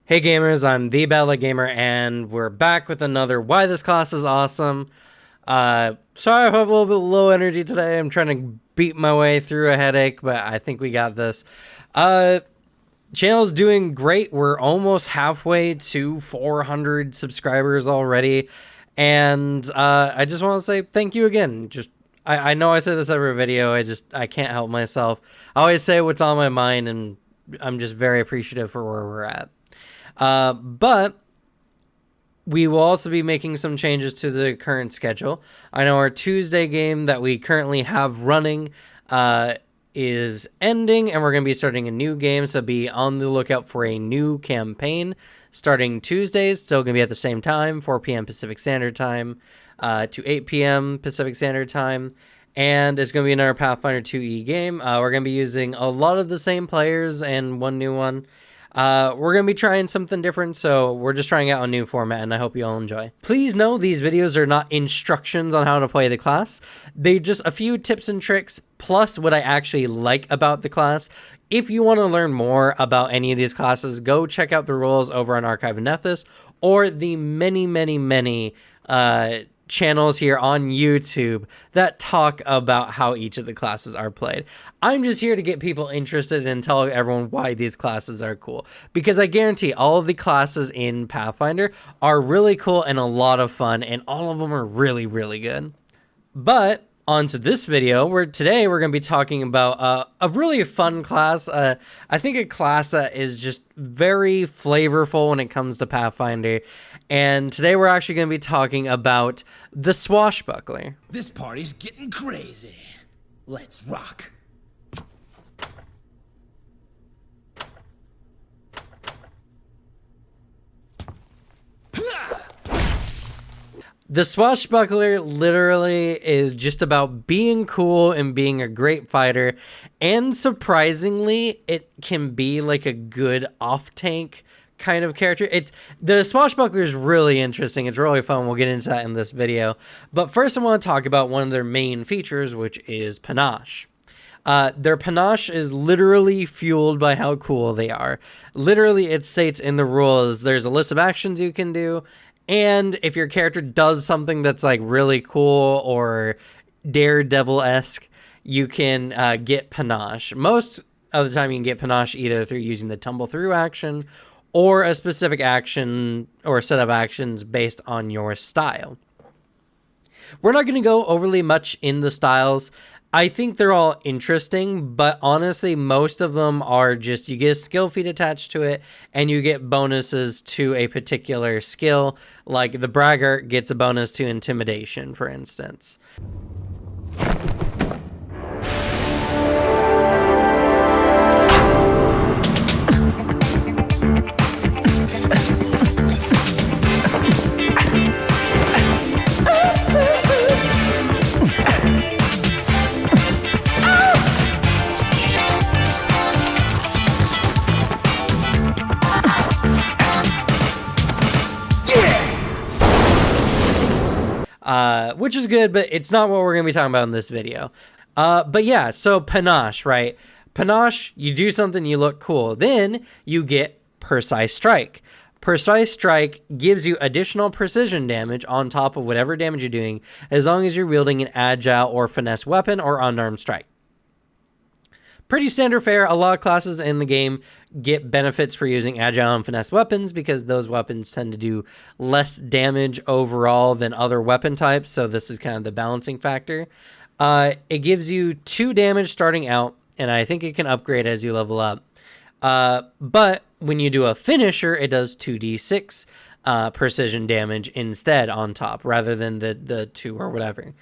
Hey gamers, I'm the Battle Gamer, and we're back with another Why This Class is Awesome. Sorry I have a little bit low energy today. I'm trying to beat my way through a headache, but I think we got this. Channel's doing great. We're almost halfway to 400 subscribers already, and I just want to say thank you again. I know I say this every video. I can't help myself. I always say what's on my mind, and I'm just very appreciative for where we're at. But we will also be making some changes to the current schedule. I know our Tuesday game that we currently have running is ending, and we're going to be starting a new game, so be on the lookout for a new campaign starting Tuesdays. Still going to be at the same time, 4 p.m. Pacific Standard Time to 8 p.m. Pacific Standard Time. And it's going to be another Pathfinder 2e game. We're going to be using a lot of the same players and one new one. We're going to be trying something different, so we're just trying out a new format, and I hope you all enjoy. Please know these videos are not instructions on how to play the class. They're just a few tips and tricks, plus what I actually like about the class. If you want to learn more about any of these classes, go check out the rules over on Archive and Nethys, or the many channels here on YouTube that talk about how each of the classes are played. I'm just here to get people interested and tell everyone why these classes are cool, because I guarantee all of the classes in Pathfinder are really cool and a lot of fun, and all of them are really good. But on to this video, where today we're going to be talking about a really fun class. I think a class that is just very flavorful when it comes to Pathfinder. And today we're actually going to be talking about the Swashbuckler. This party's getting crazy. Let's rock. The Swashbuckler literally is just about being cool and being a great fighter, and surprisingly, it can be like a good off-tank kind of character. The Swashbuckler is really interesting. It's really fun. We'll get into that in this video. But first, I want to talk about one of their main features, which is panache. Their panache is literally fueled by how cool they are. Literally, it states in the rules, there's a list of actions you can do, and if your character does something that's like really cool or Daredevil-esque, you can get panache. Most of the time you can get panache either through using the tumble through action or a specific action or set of actions based on your style. We're not going to go overly much in the styles. I think they're all interesting, but honestly, most of them are just you get a skill feat attached to it, and you get bonuses to a particular skill, like the Braggart gets a bonus to intimidation, for instance. Which is good, but it's not what we're going to be talking about in this video. But yeah, so panache, right? Panache, you do something, you look cool. Then you get precise strike. Precise strike gives you additional precision damage on top of whatever damage you're doing, as long as you're wielding an agile or finesse weapon or unarmed strike. Pretty standard fare. A lot of classes in the game get benefits for using agile and finesse weapons because those weapons tend to do less damage overall than other weapon types, so this is kind of the balancing factor. It gives you 2 damage starting out, and I think it can upgrade as you level up. But when you do a finisher, it does 2d6 precision damage instead on top, rather than the 2 or whatever.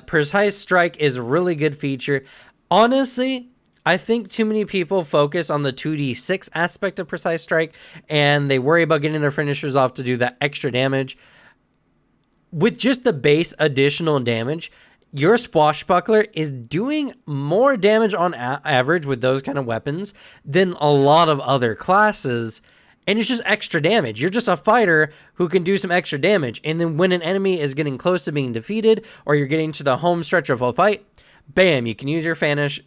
Precise strike is a really good feature. Honestly, I think too many people focus on the 2d6 aspect of precise strike, and they worry about getting their finishers off to do that extra damage. With just the base additional damage, your Swashbuckler is doing more damage on average with those kind of weapons than a lot of other classes, and it's just extra damage. You're just a fighter who can do some extra damage, and then when an enemy is getting close to being defeated, or you're getting to the home stretch of a fight, bam, you can use your finisher,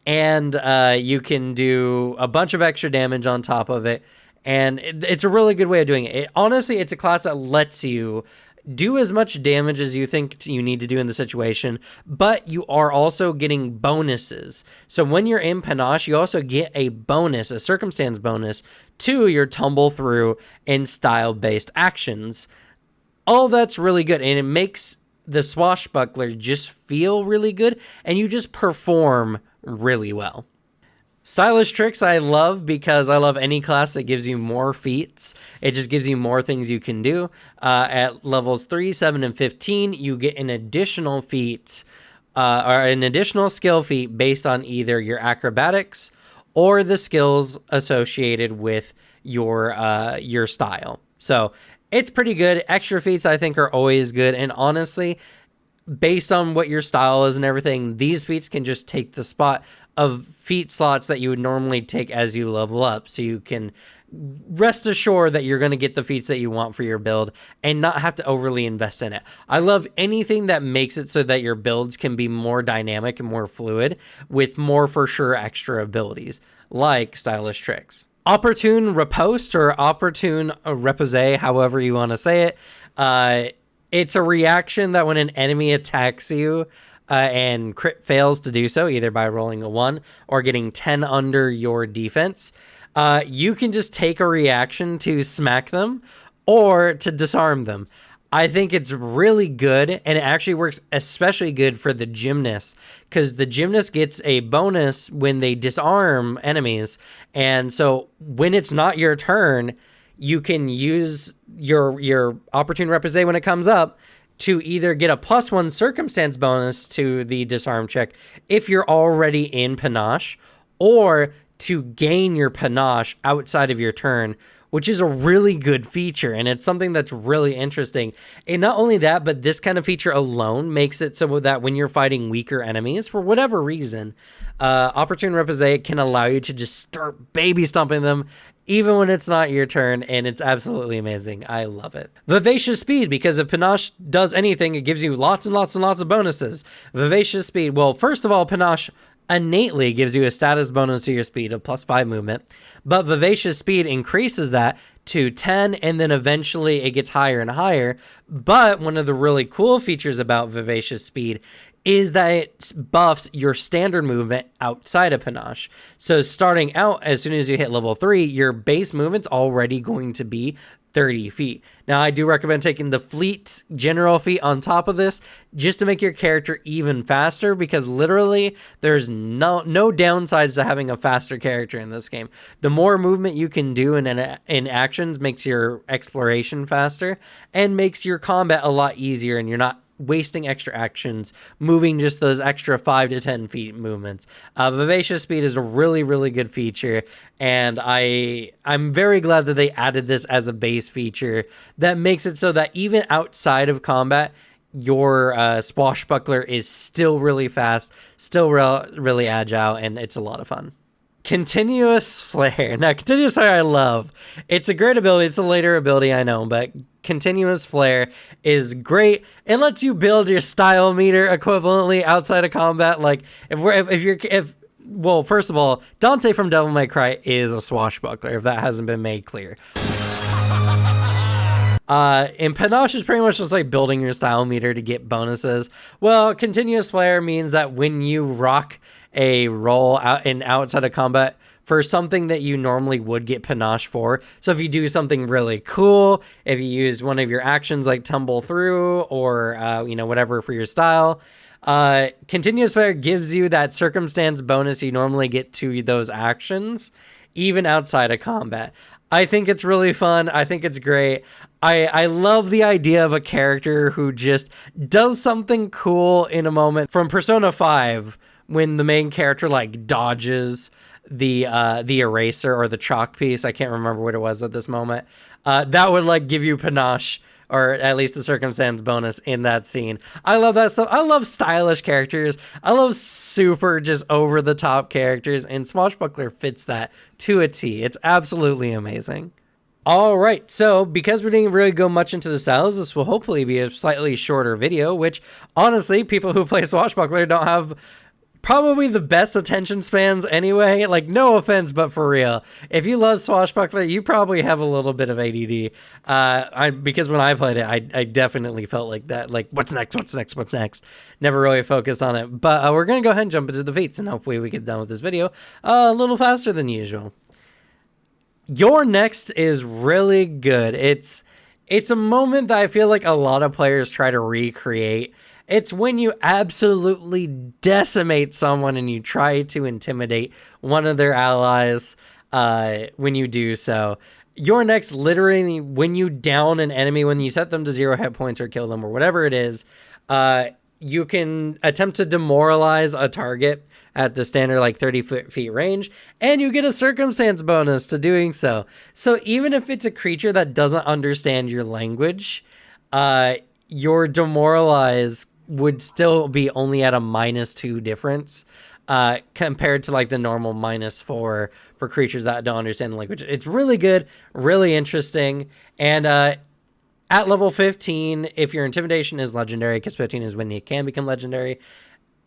and you can do a bunch of extra damage on top of it. And it's a really good way of doing it. Honestly, it's a class that lets you do as much damage as you think you need to do in the situation, but you are also getting bonuses. So when you're in panache, you also get a bonus, a circumstance bonus, to your tumble through and style-based actions. All that's really good, and it makes the swashbuckler just feel really good, and you just perform really well. Stylish tricks I love because I love any class that gives you more feats. It just gives you more things you can do. At levels 3, 7, and 15, you get an additional feat or an additional skill feat based on either your acrobatics or the skills associated with your style. So it's pretty good. Extra feats I think are always good, and honestly, based on what your style is and everything, these feats can just take the spot of feat slots that you would normally take as you level up. So you can rest assured that you're going to get the feats that you want for your build and not have to overly invest in it. I love anything that makes it so that your builds can be more dynamic and more fluid with more for sure extra abilities like stylish tricks. Opportune reposte or opportune repose, however you want to say it. It's a reaction that when an enemy attacks you and crit fails to do so, either by rolling a 1 or getting 10 under your defense, you can just take a reaction to smack them or to disarm them. I think it's really good, and it actually works especially good for the gymnast, because the gymnast gets a bonus when they disarm enemies, and so when it's not your turn, you can use your opportune repose when it comes up to either get a +1 circumstance bonus to the disarm check if you're already in panache, or to gain your panache outside of your turn, which is a really good feature, and it's something that's really interesting. And not only that, but this kind of feature alone makes it so that when you're fighting weaker enemies, for whatever reason, opportune repose can allow you to just start baby stomping them even when it's not your turn, and it's absolutely amazing. I love it. Vivacious speed, because if panache does anything, it gives you lots and lots and lots of bonuses. Vivacious speed, well, first of all, panache innately gives you a status bonus to your speed of +5 movement, but vivacious speed increases that to 10, and then eventually it gets higher and higher. But one of the really cool features about vivacious speed is that it buffs your standard movement outside of panache. So starting out, as soon as you hit level 3, your base movement's already going to be 30 feet. Now, I do recommend taking the fleet general feat on top of this just to make your character even faster, because literally there's no downsides to having a faster character in this game. The more movement you can do in actions makes your exploration faster and makes your combat a lot easier, and you're not wasting extra actions moving just those extra 5 to 10 feet movements. Vivacious speed is a really, really good feature, and I'm very glad that they added this as a base feature that makes it so that even outside of combat, your swashbuckler is still really fast, still really agile, and it's a lot of fun. Continuous Flare. Now, Continuous Flare I love. It's a great ability. It's a later ability, I know, but Continuous Flare is great. It lets you build your style meter equivalently outside of combat. Like, well, first of all, Dante from Devil May Cry is a swashbuckler, if that hasn't been made clear. And panache is pretty much just like building your style meter to get bonuses. Well, Continuous Flare means that when you rock a roll outside of combat for something that you normally would get panache for. So if you do something really cool, if you use one of your actions like tumble through or whatever for your style, Continuous Flare gives you that circumstance bonus you normally get to those actions, even outside of combat. I think it's really fun. I think it's great. I love the idea of a character who just does something cool in a moment. From Persona 5, when the main character like dodges the eraser or the chalk piece, I can't remember what it was at this moment, that would like give you panache, or at least a circumstance bonus in that scene. I love that stuff. I love stylish characters. I love super just over the top characters, and Swashbuckler fits that to a T. It's absolutely amazing. All right, so because we didn't really go much into the styles, this will hopefully be a slightly shorter video, which honestly, people who play Swashbuckler don't have Probably the best attention spans anyway. Like, no offense, but for real, if you love Swashbuckler, you probably have a little bit of ADD. Because when I played it, I definitely felt like that. Like, what's next? What's next? What's next? Never really focused on it. But we're gonna go ahead and jump into the feats, and hopefully we get done with this video a little faster than usual. Your next is really good. It's a moment that I feel like a lot of players try to recreate. It's when you absolutely decimate someone and you try to intimidate one of their allies when you do so. Your next, literally, when you down an enemy, when you set them to 0 hit points or kill them or whatever it is, you can attempt to demoralize a target at the standard like 30 feet range, and you get a circumstance bonus to doing so. So even if it's a creature that doesn't understand your language, your demoralize would still be only at a -2 difference compared to like the normal -4 for creatures that don't understand the language. It's really good, really interesting, and at level 15, if your intimidation is legendary, because 15 is when it can become legendary,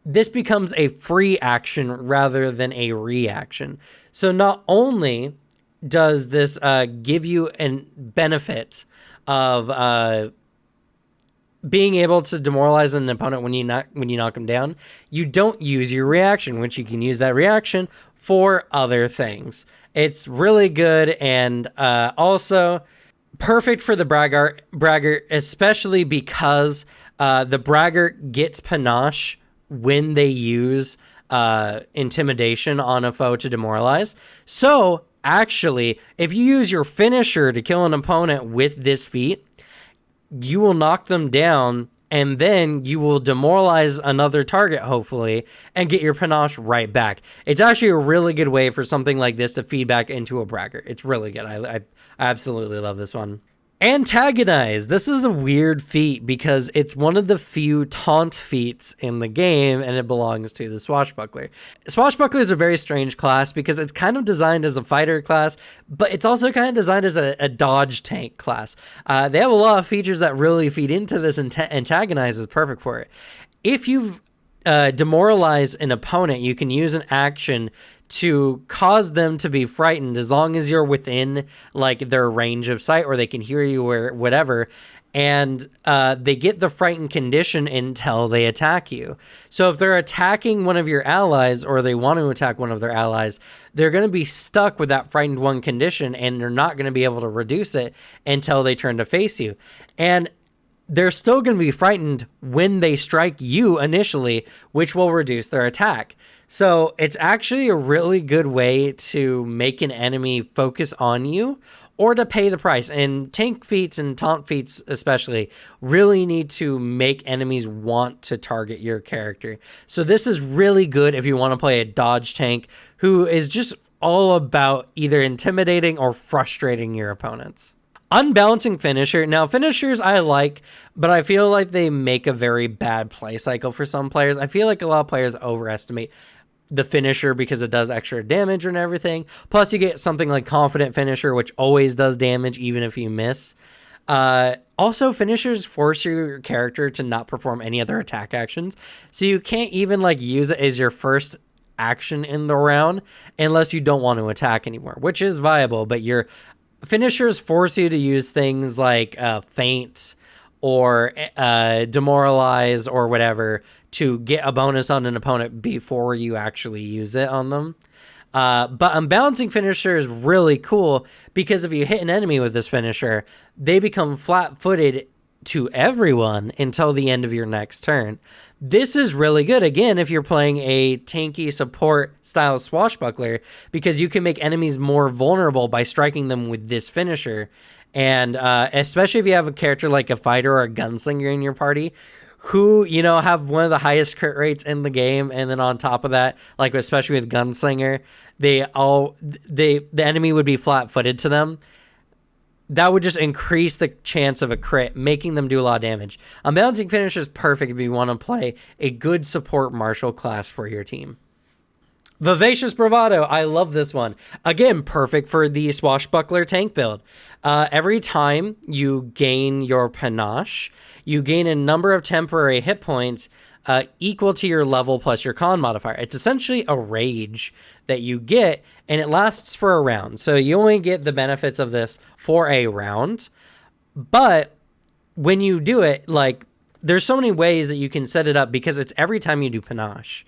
this becomes a free action rather than a reaction. So not only does this give you a benefit of being able to demoralize an opponent when you knock them down, you don't use your reaction, which you can use that reaction for other things. It's really good, and also perfect for the braggart, especially because the braggart gets panache when they use intimidation on a foe to demoralize. So actually, if you use your finisher to kill an opponent with this feat, you will knock them down, and then you will demoralize another target, hopefully, and get your panache right back. It's actually a really good way for something like this to feed back into a braggart. It's really good. I absolutely love this one. Antagonize. This is a weird feat because it's one of the few taunt feats in the game, and it belongs to the Swashbuckler. Swashbuckler is a very strange class because it's kind of designed as a fighter class, but it's also kind of designed as a dodge tank class. They have a lot of features that really feed into this, and Antagonize is perfect for it. If you've demoralized an opponent, you can use an action to cause them to be frightened as long as you're within like their range of sight, or they can hear you or whatever, and they get the frightened condition until they attack you. So if they're attacking one of your allies, or they want to attack one of their allies, they're going to be stuck with that frightened one condition, and they're not going to be able to reduce it until they turn to face you. And they're still going to be frightened when they strike you initially, which will reduce their attack. So it's actually a really good way to make an enemy focus on you, or to pay the price. And tank feats and taunt feats especially really need to make enemies want to target your character. So this is really good if you want to play a dodge tank who is just all about either intimidating or frustrating your opponents. Unbalancing finisher. Now, finishers I like, but I feel like they make a very bad play cycle for some players. I feel like a lot of players overestimate the finisher because it does extra damage and everything. Plus, you get something like confident finisher, which always does damage even if you miss. Also, finishers force your character to not perform any other attack actions, so you can't even like use it as your first action in the round unless you don't want to attack anymore, which is viable, but your finishers force you to use things like feint or demoralize or whatever to get a bonus on an opponent before you actually use it on them. But unbalancing finisher is really cool because if you hit an enemy with this finisher, they become flat-footed to everyone until the end of your next turn. This is really good, again, if you're playing a tanky support style Swashbuckler, because you can make enemies more vulnerable by striking them with this finisher. And especially if you have a character like a fighter or a gunslinger in your party, who, you know, have one of the highest crit rates in the game, and then on top of that, like especially with gunslinger, the enemy would be flat-footed to them. That would just increase the chance of a crit, making them do a lot of damage. Unbalancing finisher is perfect if you want to play a good support martial class for your team. Vivacious Bravado. I love this one. Again, perfect for the Swashbuckler tank build. Every time you gain your panache, you gain a number of temporary hit points equal to your level plus your con modifier. It's essentially a rage that you get, and it lasts for a round. So you only get the benefits of this for a round. But when you do it, like, there's so many ways that you can set it up because it's every time you do panache.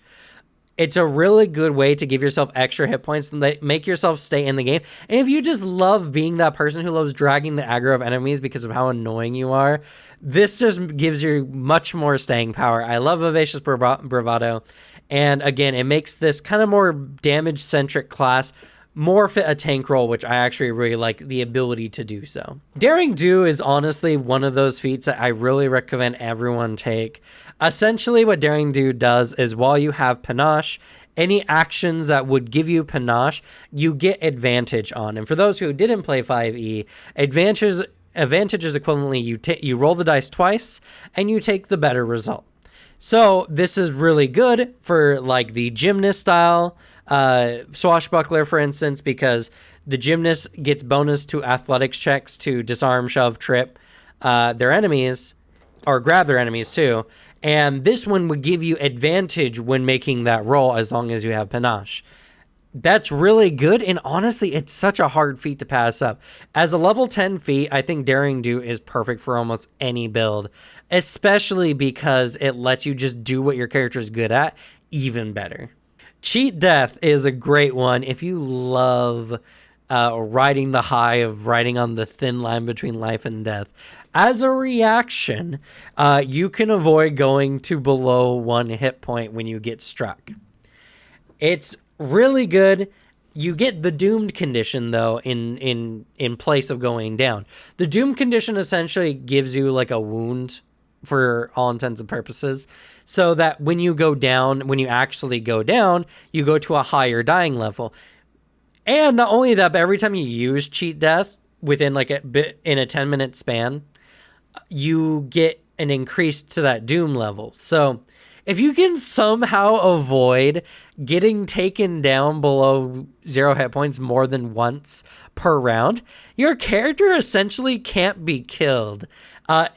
It's a really good way to give yourself extra hit points and make yourself stay in the game. And if you just love being that person who loves dragging the aggro of enemies because of how annoying you are, this just gives you much more staying power. I love Vivacious Bravado. And again, it makes this kind of more damage-centric class more fit a tank role, which I actually really like the ability to do so. Daring Do is honestly one of those feats that I really recommend everyone take. Essentially, what Daring Do does is while you have panache, any actions that would give you panache, you get advantage on. And for those who didn't play 5e, advantage is equivalently you roll the dice twice and you take the better result. So this is really good for like the gymnast style Swashbuckler, for instance, because the gymnast gets bonus to athletics checks to disarm, shove, trip their enemies, or grab their enemies too. And this one would give you advantage when making that roll as long as you have panache. That's really good, and honestly, it's such a hard feat to pass up. As a level 10 feat, I think Daring Do is perfect for almost any build, especially because it lets you just do what your character is good at even better. Cheat Death is a great one if you love riding the high of riding on the thin line between life and death. As a reaction, you can avoid going to below 1 hit point when you get struck. It's really good. You get the doomed condition though in place of going down. The doomed condition essentially gives you like a wound for all intents and purposes, so that when you go down, when you actually go down, you go to a higher dying level. And not only that, but every time you use Cheat Death within like a bit in a 10-minute span, you get an increase to that doom level. So if you can somehow avoid getting taken down below 0 hit points more than once per round, your character essentially can't be killed.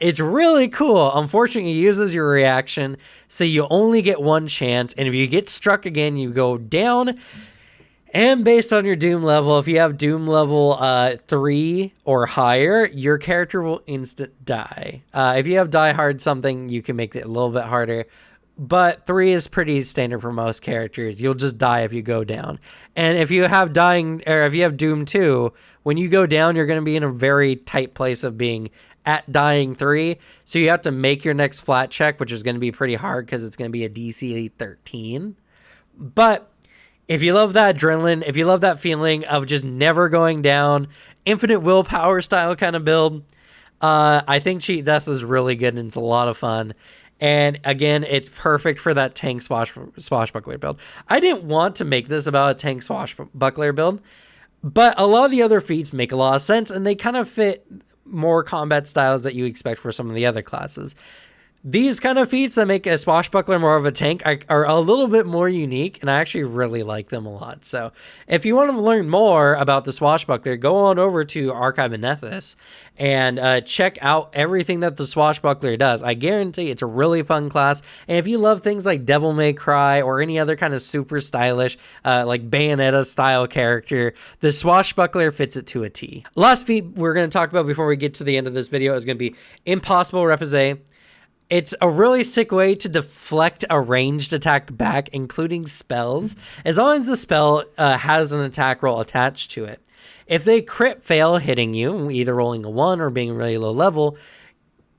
It's really cool. Unfortunately, it uses your reaction, so you only get one chance. And if you get struck again, you go down. And based on your Doom level, if you have Doom level 3 or higher, your character will instant die. If you have Die Hard something, you can make it a little bit harder. But 3 is pretty standard for most characters. You'll just die if you go down. And if you have if you have Doom 2, when you go down, you're going to be in a very tight place of being at dying 3. So you have to make your next flat check, which is going to be pretty hard because it's going to be a DC 13. But if you love that adrenaline, if you love that feeling of just never going down, infinite willpower style kind of build, I think Cheat Death is really good and it's a lot of fun. And again, it's perfect for that tank swashbuckler build. I didn't want to make this about a tank swashbuckler build, but a lot of the other feats make a lot of sense and they kind of fit more combat styles that you expect for some of the other classes. These kind of feats that make a swashbuckler more of a tank are a little bit more unique, and I actually really like them a lot. So if you want to learn more about the swashbuckler, go on over to Archive and Nethys and check out everything that the swashbuckler does. I guarantee it's a really fun class, and if you love things like Devil May Cry or any other kind of super stylish like Bayonetta style character, the swashbuckler fits it to a T. Last feat we're going to talk about before we get to the end of this video is going to be Impossible Reposte. It's a really sick way to deflect a ranged attack back, including spells, as long as the spell has an attack roll attached to it. If they crit fail hitting you, either rolling a 1 or being really low level,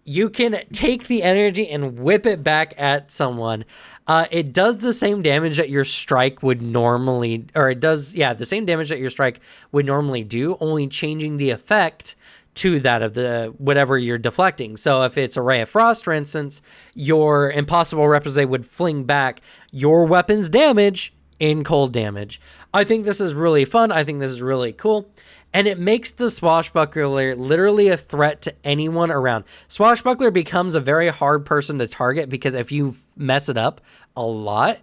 you can take the energy and whip it back at someone. It does the same damage that your strike would normally, or it does, yeah, the same damage that your strike would normally do, only changing the effect to that of the whatever you're deflecting. So if it's a Ray of Frost, for instance, your Impossible Reposte would fling back your weapon's damage in cold damage. I think this is really fun. I think this is really cool. And it makes the Swashbuckler literally a threat to anyone around. Swashbuckler becomes a very hard person to target because if you mess it up a lot,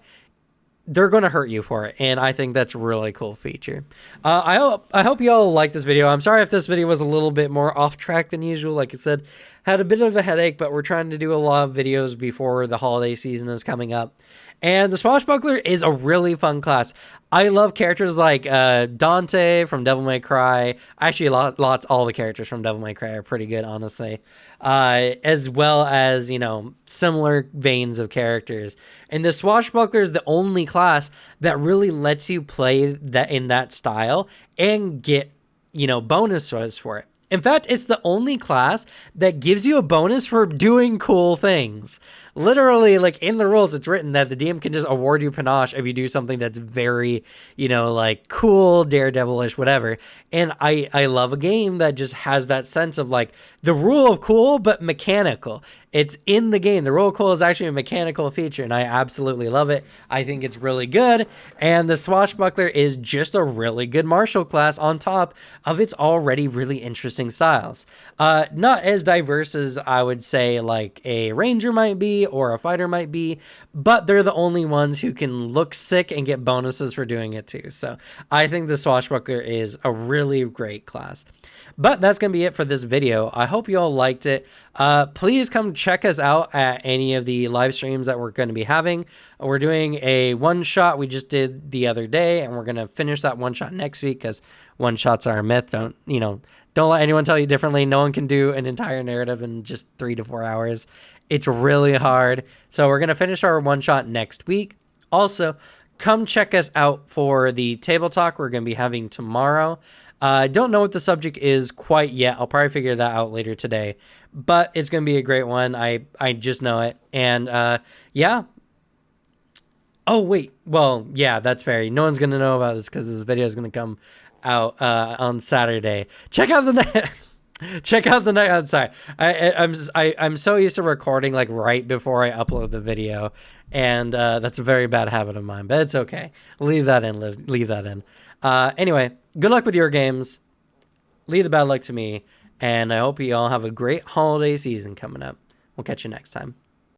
they're going to hurt you for it, and I think that's a really cool feature. I hope you all like this video. I'm sorry if this video was a little bit more off track than usual. Like I said, had a bit of a headache, but we're trying to do a lot of videos before the holiday season is coming up. And the Swashbuckler is a really fun class. I love characters like Dante from Devil May Cry. Actually, all the characters from Devil May Cry are pretty good, honestly. As well as, similar veins of characters. And the Swashbuckler is the only class that really lets you play that in that style and get, bonuses for it. In fact, it's the only class that gives you a bonus for doing cool things. Literally, like in the rules, it's written that the DM can just award you panache if you do something that's very, like cool, daredevilish, whatever. And I love a game that just has that sense of like the rule of cool, but mechanical. It's in the game. The rule of cool is actually a mechanical feature, and I absolutely love it. I think it's really good. And the Swashbuckler is just a really good martial class on top of its already really interesting styles. Not as diverse as I would say like a ranger might be or a fighter might be, but they're the only ones who can look sick and get bonuses for doing it too. So I think the Swashbuckler is a really great class. But that's going to be it for this video. I hope you all liked it. Please come check us out at any of the live streams that we're going to be having. We're doing a one-shot we just did the other day, and we're going to finish that one-shot next week because one-shots are a myth. Don't let anyone tell you differently. No one can do an entire narrative in just 3 to 4 hours. It's really hard. So we're going to finish our one-shot next week. Also, come check us out for the table talk we're going to be having tomorrow. I don't know what the subject is quite yet. I'll probably figure that out later today. But it's going to be a great one. I just know it. And yeah. Oh, wait. Well, yeah, that's fair. No one's going to know about this because this video is going to come out on Saturday. Check out the night. I'm sorry. I'm so used to recording like right before I upload the video. And that's a very bad habit of mine. But it's okay. Leave that in. Leave that in. Anyway, good luck with your games. Leave the bad luck to me. And I hope you all have a great holiday season coming up. We'll catch you next time.